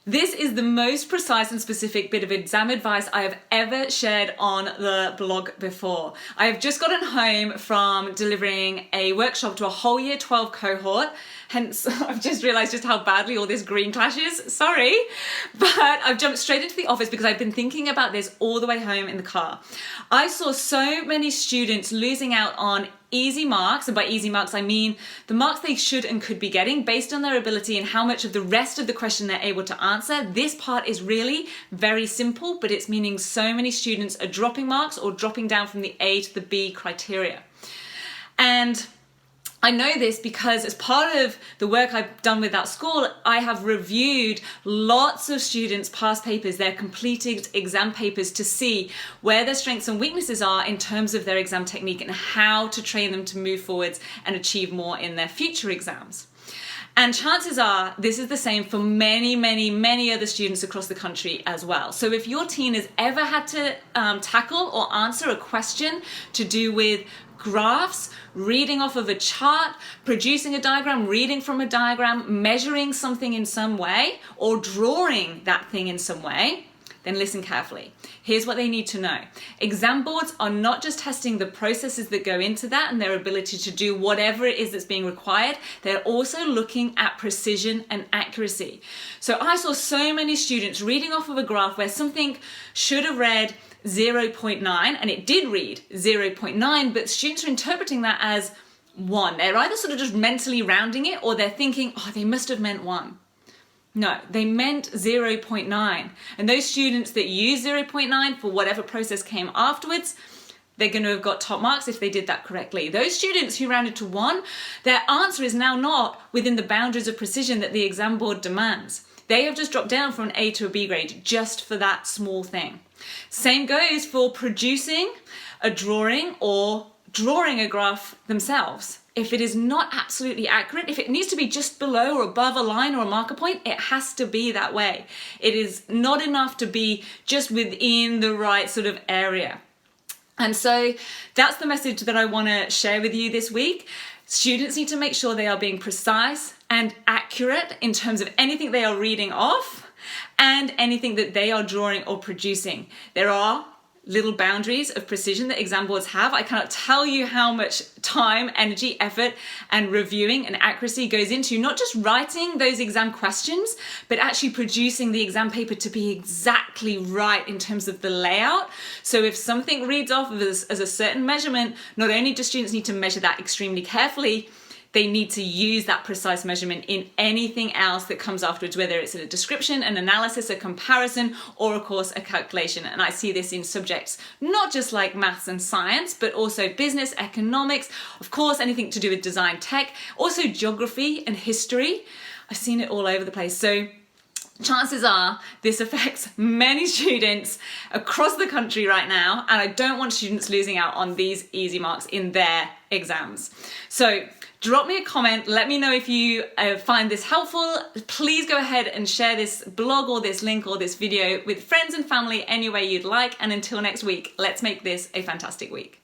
This is the most precise and specific bit of exam advice I have ever shared on the blog before. I have just gotten home from delivering a workshop to a whole year 12 cohort, hence I've just realised just how badly all this green clashes, sorry, but I've jumped straight into the office because I've been thinking about this all the way home in the car. I saw so many students losing out on easy marks, and by easy marks I mean the marks they should and could be getting based on their ability and how much of the rest of the question they're able to answer. This part is really very simple, but it's meaning so many students are dropping marks or dropping down from the A to the B criteria. And I know this because as part of the work I've done with that school, I have reviewed lots of students' past papers, their completed exam papers, to see where their strengths and weaknesses are in terms of their exam technique and how to train them to move forwards and achieve more in their future exams. And chances are this is the same for many other students across the country as well. So if your teen has ever had to tackle or answer a question to do with graphs, reading off of a chart, producing a diagram, reading from a diagram, measuring something in some way, or drawing that thing in some way, then listen carefully. Here's what they need to know. Exam boards are not just testing the processes that go into that and their ability to do whatever it is that's being required, they're also looking at precision and accuracy. So I saw so many students reading off of a graph where something should have read 0.9 and it did read 0.9, but students are interpreting that as 1. They're either sort of just mentally rounding it or they're thinking, oh, they must have meant 1. No, they meant 0.9. And those students that use 0.9 for whatever process came afterwards, they're going to have got top marks if they did that correctly. Those students who rounded to 1, their answer is now not within the boundaries of precision that the exam board demands. They have just dropped down from an A to a B grade just for that small thing. Same goes for producing a drawing or drawing a graph themselves. If it is not absolutely accurate, if it needs to be just below or above a line or a marker point, it has to be that way. It is not enough to be just within the right sort of area. And so that's the message that I want to share with you this week. Students need to make sure they are being precise and accurate in terms of anything they are reading off and anything that they are drawing or producing. There are little boundaries of precision that exam boards have. I cannot tell you how much time, energy, effort, and reviewing and accuracy goes into not just writing those exam questions, but actually producing the exam paper to be exactly right in terms of the layout. So if something reads off as a certain measurement, not only do students need to measure that extremely carefully, they need to use that precise measurement in anything else that comes afterwards, whether it's a description, an analysis, a comparison, or of course a calculation. And I see this in subjects, not just like maths and science, but also business, economics, of course, anything to do with design tech, also geography and history. I've seen it all over the place. So chances are this affects many students across the country right now, and I don't want students losing out on these easy marks in their exams. So drop me a comment, let me know if you find this helpful. Please go ahead and share this blog or this link or this video with friends and family any way you'd like, and until next week, let's make this a fantastic week.